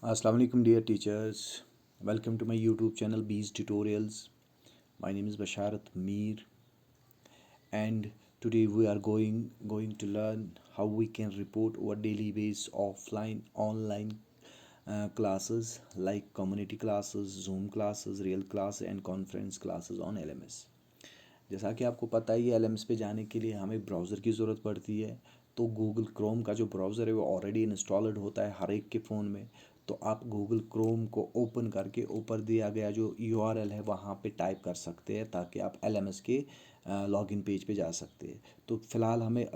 Assalamu alaikum dear teachers. Welcome to my YouTube channel Bees Tutorials. My name is Basharat Mir and today we are going to learn how we can report our daily base offline online classes like community classes, Zoom classes, real class and conference classes on LMS. जैसा कि आपको पता ही है LMS पे जाने के लिए हमें ब्राउज़र की ज़रूरत पड़ती है। तो गूगल क्रोम का जो ब्राउज़र है वो ऑलरेडी इंस्टॉल्ड होता है हर एक के फ़ोन में। तो आप गूगल क्रोम को ओपन करके ऊपर दिया गया जो URL है वहाँ पे टाइप कर सकते हैं ताकि आप LMS के लॉगिन पेज पे जा सकते हैं। तो फ़िलहाल हमें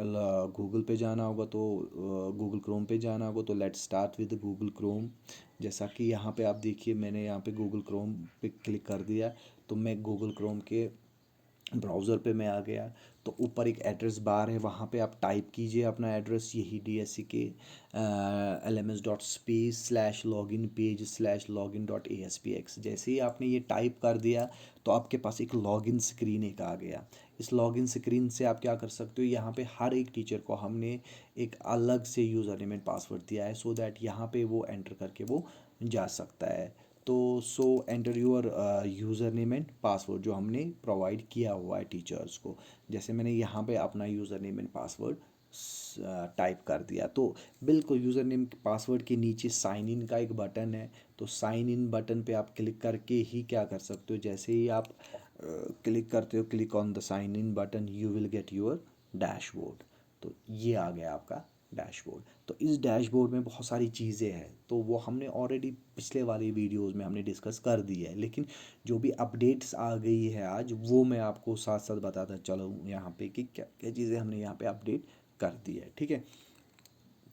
गूगल पे जाना होगा, तो गूगल क्रोम पे जाना होगा। तो let's start with Google Chrome. जैसा कि यहाँ पे आप देखिए, मैंने यहाँ पे गूगल क्रोम पे क्लिक कर दिया तो मैं गूगल क्रोम के ब्राउज़र पे मैं आ गया। तो ऊपर एक एड्रेस बार है, वहाँ पे आप टाइप कीजिए अपना एड्रेस, यही DSC के lms.space/login/page/login.aspx। जैसे ही आपने ये टाइप कर दिया तो आपके पास एक लॉगिन स्क्रीन एक आ गया। इस लॉगिन स्क्रीन से आप क्या कर सकते हो, यहाँ पे हर एक टीचर को हमने एक अलग से यूज़र नेम एंड पासवर्ड दिया है सो दैट यहाँ पे वो एंटर करके वो जा सकता है। तो सो enter your user name and password जो हमने प्रोवाइड किया हुआ है टीचर्स को। जैसे मैंने यहाँ पे अपना user name and password type कर दिया तो बिल्कुल यूज़र नेम पासवर्ड के नीचे साइन इन का एक बटन है। तो साइन इन बटन पे आप क्लिक करके ही क्या कर सकते हो, जैसे ही आप क्लिक करते हो, click on the sign in button, you will get your dashboard. तो ये आ गया आपका डैशबोर्ड। तो इस डैशबोर्ड में बहुत सारी चीज़ें हैं, तो वो हमने ऑलरेडी पिछले वाली वीडियोस में हमने डिस्कस कर दी है, लेकिन जो भी अपडेट्स आ गई है आज वो मैं आपको साथ साथ बताता चलूँ यहाँ पे कि क्या क्या चीज़ें हमने यहाँ पे अपडेट कर दी है। ठीक है,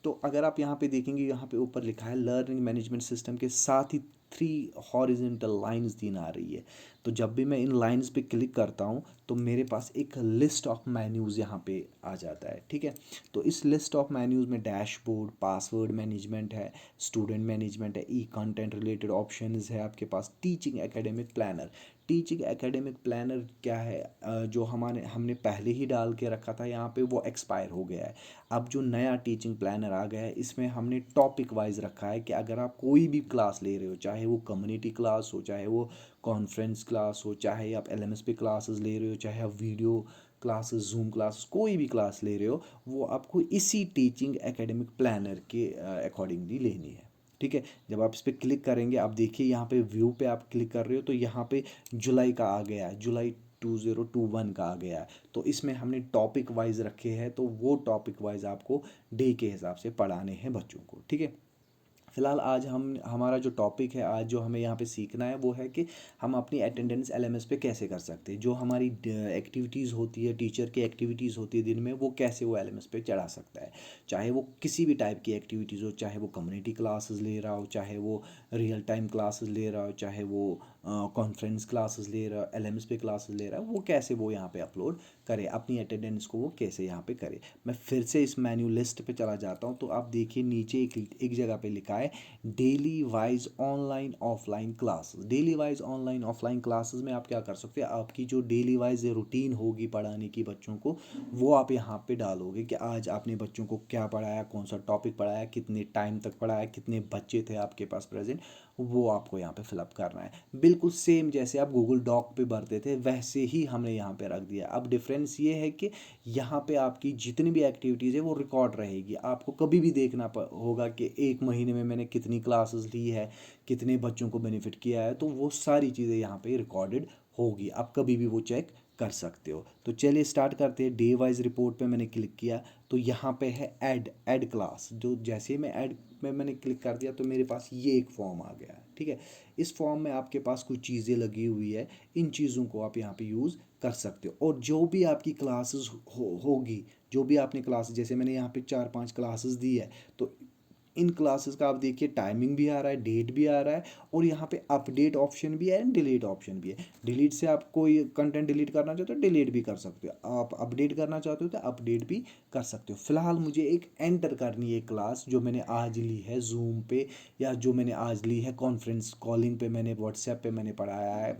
तो अगर आप यहाँ पे देखेंगे, यहाँ पे ऊपर लिखा है लर्निंग मैनेजमेंट सिस्टम के साथ ही 3 हॉरिजेंटल लाइंस दिन आ रही है। तो जब भी मैं इन लाइंस पे क्लिक करता हूँ तो मेरे पास एक लिस्ट ऑफ मेन्यूज़ यहाँ पे आ जाता है। ठीक है, तो इस लिस्ट ऑफ मेन्यूज़ में डैशबोर्ड, पासवर्ड मैनेजमेंट है, स्टूडेंट मैनेजमेंट है, ई कंटेंट रिलेटेड ऑप्शंस है आपके पास, teaching academic planner. Teaching academic planner क्या है, जो हमने पहले ही डाल के रखा था यहाँ पे वो एक्सपायर हो गया है। अब जो नया टीचिंग प्लानर आ गया है इसमें हमने टॉपिक वाइज रखा है कि अगर आप कोई भी क्लास ले रहे हो, चाहे वो कम्युनिटी क्लास हो, चाहे वो कॉन्फ्रेंस क्लास हो, चाहे आप LMS पे क्लासेस ले रहे हो, चाहे आप वीडियो क्लासेस, जूम क्लासेस, कोई भी क्लास ले रहे हो, वो आपको इसी टीचिंग एकेडमिक प्लानर के अकॉर्डिंगली लेनी है। ठीक है, जब आप इस पर क्लिक करेंगे, आप देखिए यहाँ पे व्यू पे आप क्लिक कर रहे हो तो यहाँ पे जुलाई का आ गया है, जुलाई 2021 का आ गया है। तो इसमें हमने टॉपिक वाइज रखे हैं, तो वो टॉपिक वाइज आपको डे के हिसाब से पढ़ाने हैं बच्चों को। ठीक है, फिलहाल आज हम हमारा जो टॉपिक है, आज जो हमें यहाँ पे सीखना है वो है कि हम अपनी अटेंडेंस LMS पे कैसे कर सकते हैं। जो हमारी एक्टिविटीज़ होती है, टीचर की एक्टिविटीज़ होती है दिन में, वो कैसे वो LMS पे चढ़ा सकता है। चाहे वो किसी भी टाइप की एक्टिविटीज़ हो, चाहे वो कम्युनिटी क्लासेस ले रहा हो, चाहे वो रियल टाइम क्लासेस ले रहा हो, चाहे वो कॉन्फ्रेंस क्लासेस ले रहा हो, LMS पे क्लासेस ले रहा है, वो कैसे वो यहाँ पे अपलोड करे, अपनी अटेंडेंस को वो कैसे यहाँ पे करे। मैं फिर से इस मेन्यू लिस्ट पे चला जाता हूँ। तो आप देखिए नीचे एक जगह पे लिखा है daily wise online offline classes. Daily wise online offline classes में आप क्या कर सकते हैं, आपकी जो डेली वाइज रूटीन होगी पढ़ाने की बच्चों को, वो आप यहाँ पे डालोगे कि आज आपने बच्चों को क्या पढ़ाया, कौन सा टॉपिक पढ़ाया, कितने टाइम तक पढ़ाया, कितने बच्चे थे आपके पास प्रेजेंट, वो आपको यहाँ पे फिलअप करना है। बिल्कुल सेम जैसे आप गूगल डॉक पे भरते थे वैसे ही हमने यहाँ पे रख दिया। अब डिफरेंस ये है कि यहाँ पे आपकी जितनी भी एक्टिविटीज़ है वो रिकॉर्ड रहेगी। आपको कभी भी देखना होगा कि एक महीने में मैंने कितनी क्लासेस ली है, कितने बच्चों को बेनिफिट किया है, तो वो सारी चीज़ें यहाँ पे रिकॉर्डेड होगी। आप कभी भी वो चेक कर सकते हो। तो चलिए स्टार्ट करते हैं। डे वाइज रिपोर्ट पे मैंने क्लिक किया तो यहाँ पे है ऐड क्लास। जो जैसे ही मैं ऐड में मैंने क्लिक कर दिया तो मेरे पास ये एक फॉर्म आ गया। ठीक है, इस फॉर्म में आपके पास कुछ चीज़ें लगी हुई है, इन चीज़ों को आप यहाँ पे यूज़ कर सकते हो। और जो भी आपकी क्लासेस होगी, जो भी आपने क्लासेस, जैसे मैंने यहाँ पे 4-5 क्लासेस दी है, तो इन क्लासेस का आप देखिए टाइमिंग भी आ रहा है, डेट भी आ रहा है, और यहाँ पे अपडेट ऑप्शन भी है एंड डिलीट ऑप्शन भी है। डिलीट से आप कोई कंटेंट डिलीट करना चाहते हो डिलीट भी कर सकते हो, आप अपडेट करना चाहते हो तो अपडेट भी कर सकते हो। फिलहाल मुझे एक एंटर करनी है क्लास जो मैंने आज ली है जूम पे, या जो मैंने आज ली है कॉन्फ्रेंस कॉलिंग पे, मैंने व्हाट्सएप पे मैंने पढ़ाया है।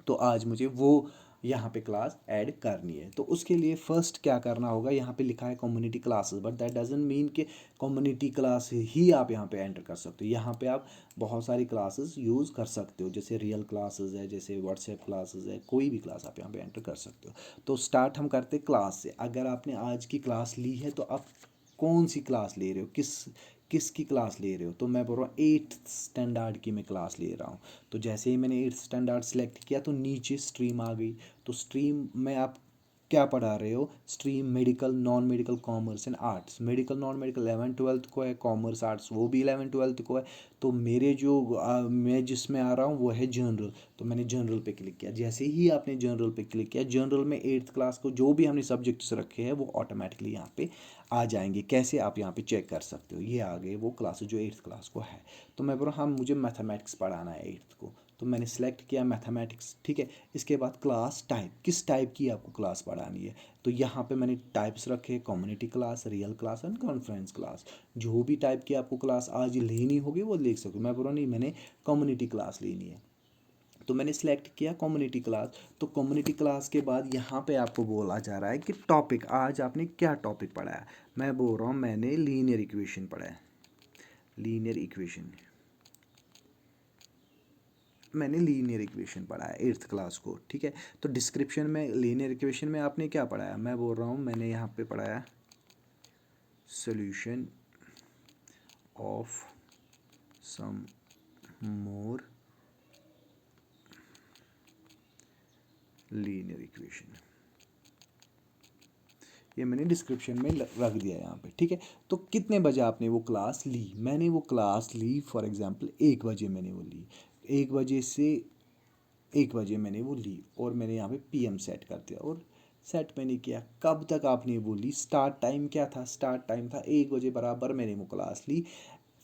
तो आज मुझे वो यहाँ पे क्लास ऐड करनी है। तो उसके लिए फ़र्स्ट क्या करना होगा, यहाँ पे लिखा है community classes, but that doesn't mean कि कम्युनिटी क्लास ही आप यहाँ पे एंटर कर सकते हो। यहाँ पे आप बहुत सारी क्लासेस यूज़ कर सकते हो, जैसे रियल क्लासेस है, जैसे व्हाट्सएप क्लासेस है, कोई भी क्लास आप यहाँ पे एंटर कर सकते हो। तो स्टार्ट हम करते क्लास से। अगर आपने आज की क्लास ली है तो आप कौन सी क्लास ले रहे हो, किसकी क्लास ले रहे हो, तो मैं बोल रहा हूँ 8th स्टैंडर्ड की मैं क्लास ले रहा हूँ। तो जैसे ही मैंने 8th स्टैंडर्ड सेलेक्ट किया तो नीचे स्ट्रीम आ गई। तो स्ट्रीम में आप क्या पढ़ा रहे हो, stream medical, non medical, commerce and arts. Medical non medical 11th-12th को है, कॉमर्स आर्ट्स वो भी 11th-12th को है। तो मेरे जो मैं जिसमें आ रहा हूँ वो है जनरल। तो मैंने जनरल पे क्लिक किया। जैसे ही आपने जनरल पे क्लिक किया, जनरल में 8th क्लास को जो भी हमने सब्जेक्ट्स रखे हैं वो ऑटोमेटिकली यहाँ पे आ जाएंगे। कैसे आप यहाँ पे चेक कर सकते हो, ये आ गए वो क्लासेस जो 8th क्लास को है। तो मैं बोल रहा हूँ हाँ मुझे मैथमेटिक्स पढ़ाना है 8th को, तो मैंने सेलेक्ट किया मैथमेटिक्स, ठीक है। इसके बाद क्लास टाइप, किस टाइप की आपको क्लास पढ़ानी है, तो यहाँ पे मैंने टाइप्स रखे, community class, real class and conference class. जो भी टाइप की आपको क्लास आज लेनी होगी वो लिख सकते हो। मैं बोल रहा हूँ नहीं मैंने कम्युनिटी क्लास लेनी है, तो मैंने सेलेक्ट किया कम्युनिटी क्लास। तो कम्युनिटी क्लास के बाद यहाँ पे आपको बोला जा रहा है कि टॉपिक, आज आपने क्या टॉपिक पढ़ा है। मैं बोल रहा हूँ मैंने लीनियर इक्वेशन पढ़ा है, लीनियर इक्वेशन, मैंने लीनियर इक्वेशन पढ़ा है 8th क्लास को, ठीक है। तो डिस्क्रिप्शन में लीनियर इक्वेशन में आपने क्या पढ़ाया, मैं बोल रहा हूँ मैंने यहाँ पे पढ़ाया solution of some more linear equation, ये मैंने डिस्क्रिप्शन में रख दिया यहाँ पे, ठीक है। तो कितने बजे आपने वो क्लास ली, मैंने वो क्लास ली फॉर एग्जांपल 1 बजे मैंने वो ली, 1 बजे से 1 बजे मैंने वो ली, और मैंने यहाँ पे पीएम सेट कर दिया और सेट मैंने किया। कब तक आपने वो ली, स्टार्ट टाइम क्या था, स्टार्ट टाइम था 1 बजे बराबर मैंने वो क्लास ली।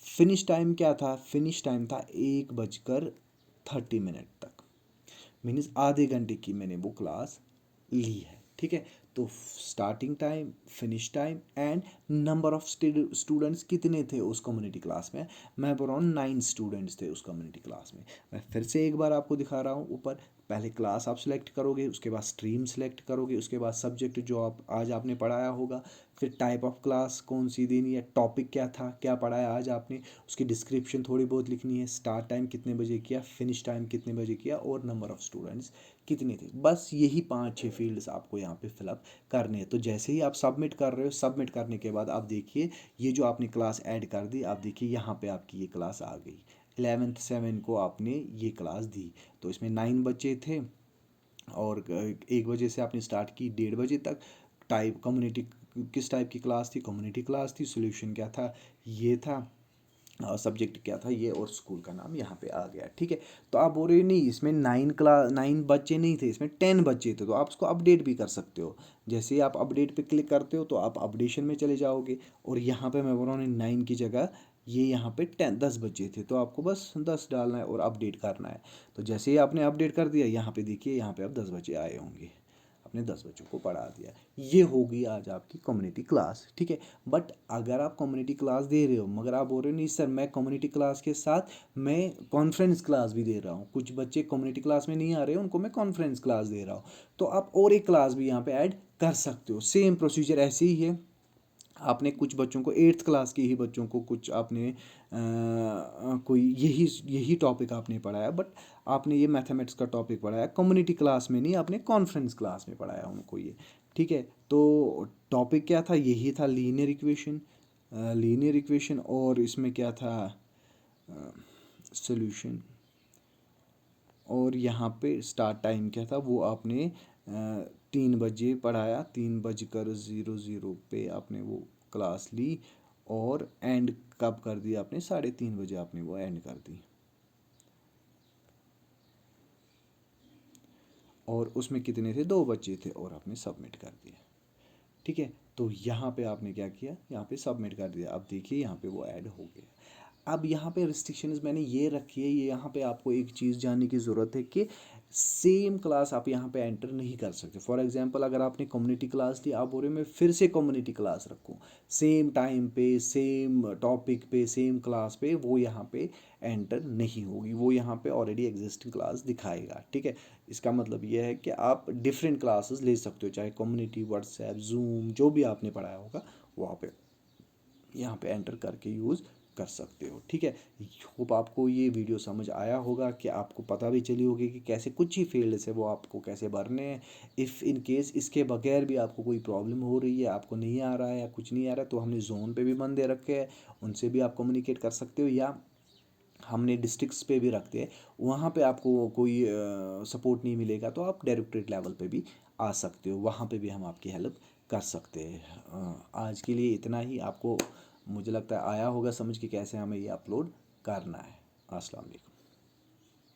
फिनिश टाइम क्या था, फिनिश टाइम था 1:30 तक, मीन्स आधे घंटे की मैंने वो क्लास ली है, ठीक है। तो starting time, finish time and number of students कितने थे उस कम्युनिटी क्लास में, मैं बोल रहा हूँ 9 स्टूडेंट्स थे उस कम्युनिटी क्लास में। मैं फिर से एक बार आपको दिखा रहा हूँ ऊपर, पहले क्लास आप सिलेक्ट करोगे, उसके बाद स्ट्रीम सेलेक्ट करोगे, उसके बाद सब्जेक्ट जो आप आज आपने पढ़ाया होगा, फिर टाइप ऑफ क्लास कौन सी देनी है, टॉपिक क्या था, क्या पढ़ाया आज आपने, उसकी डिस्क्रिप्शन थोड़ी बहुत लिखनी है, स्टार्ट टाइम कितने बजे किया, फिनिश टाइम कितने बजे किया, और नंबर ऑफ स्टूडेंट्स कितने थे। बस यही 5-6 फील्ड्स आपको यहाँ पे फिलअप करने हैं। तो जैसे ही आप सबमिट कर रहे हो, सबमिट करने के बाद आप देखिए ये जो आपने क्लास ऐड कर दी, आप देखिए यहाँ पे आपकी ये क्लास आ गई, 11th-7 को आपने ये क्लास दी। तो इसमें 9 बच्चे थे, और 1 बजे से आपने स्टार्ट की 1:30 बजे तक। टाइप कम्युनिटी, किस टाइप की क्लास थी, कम्युनिटी क्लास थी। सॉल्यूशन क्या था, ये था, सब्जेक्ट क्या था ये, और स्कूल का नाम यहाँ पे आ गया, ठीक है। तो आप बोल रहे हो नहीं इसमें 9 बच्चे नहीं थे, इसमें 10 बच्चे थे, तो आप उसको अपडेट भी कर सकते हो। जैसे ही आप अपडेट पे क्लिक करते हो तो आप अपडेशन में चले जाओगे, और यहाँ पे मैं बोल रहा हूँ 9 की जगह ये यहाँ पे 10 बच्चे थे, तो आपको बस 10 डालना है और अपडेट करना है। तो जैसे ही आपने अपडेट कर दिया, यहाँ पे देखिए यहाँ पे अब 10 बच्चे आए होंगे, आपने 10 बच्चों को पढ़ा दिया। ये होगी आज आपकी कम्युनिटी क्लास, ठीक है। बट अगर आप कम्युनिटी क्लास दे रहे हो, मगर आप बोल रहे हो नहीं सर मैं कम्युनिटी क्लास के साथ मैं कॉन्फ्रेंस क्लास भी दे रहा हूँ, कुछ बच्चे कम्युनिटी क्लास में नहीं आ रहे हैं उनको मैं कॉन्फ्रेंस क्लास दे रहा हूँ, तो आप और एक क्लास भी यहाँ पे ऐड कर सकते हो। सेम प्रोसीजर ऐसे ही है। आपने कुछ बच्चों को 8th क्लास के ही बच्चों को कुछ आपने कोई यही यही टॉपिक आपने पढ़ाया, बट आपने ये मैथमेटिक्स का टॉपिक पढ़ाया कम्युनिटी क्लास में नहीं, आपने कॉन्फ्रेंस क्लास में पढ़ाया उनको ये, ठीक है। तो टॉपिक क्या था, यही था लीनियर इक्वेशन, लीनियर इक्वेशन, और इसमें क्या था सॉल्यूशन, और यहाँ पे स्टार्ट टाइम क्या था वो आपने 3 बजे पढ़ाया, 3:00 पे आपने वो क्लास ली, और एंड कब कर दिया आपने, 3:30 बजे आपने वो एंड कर दी, और उसमें कितने थे, 2 बच्चे थे, और आपने सबमिट कर दिया, ठीक है। तो यहाँ पे आपने क्या किया, यहाँ पे सबमिट कर दिया। अब देखिए यहाँ पे वो ऐड हो गया। अब यहाँ पे रिस्ट्रिक्शंस मैंने ये रखी है, ये यहाँ पे आपको एक चीज़ जानने की ज़रूरत है कि सेम क्लास आप यहाँ पे एंटर नहीं कर सकते। फॉर एग्जांपल अगर आपने कम्युनिटी क्लास ली, आप बोल रहे हो मैं फिर से कम्युनिटी क्लास रखूँ सेम टाइम पे, सेम टॉपिक पे, सेम क्लास पे, वो यहाँ पे एंटर नहीं होगी, वो यहाँ पे ऑलरेडी एग्जिस्टिंग क्लास दिखाएगा। ठीक है, इसका मतलब ये है कि आप डिफरेंट क्लासेस ले सकते हो, चाहे कम्युनिटी, व्हाट्सएप, जूम, जो भी आपने पढ़ाया होगा वहाँ पे यहाँ पे एंटर करके यूज़ कर सकते हो। ठीक है, होप आपको ये वीडियो समझ आया होगा, कि आपको पता भी चली होगी कि कैसे कुछ ही फील्ड से वो आपको कैसे भरने हैं। इफ़ इन केस इसके बगैर भी आपको कोई प्रॉब्लम हो रही है, आपको नहीं आ रहा है या कुछ नहीं आ रहा है, तो हमने जोन पे भी बंदे रखे हैं, उनसे भी आप कम्युनिकेट कर सकते हो, या हमने डिस्ट्रिक्ट्स पे भी रखते हैं, वहाँ पे आपको कोई सपोर्ट नहीं मिलेगा तो आप डायरेक्टरेट लेवल पे भी आ सकते हो, वहाँ पे भी हम आपकी हेल्प कर सकते हैं। आज के लिए इतना ही। आपको मुझे लगता है आया होगा समझ कि कैसे हमें ये अपलोड करना है। अस्सलाम वालेकुम।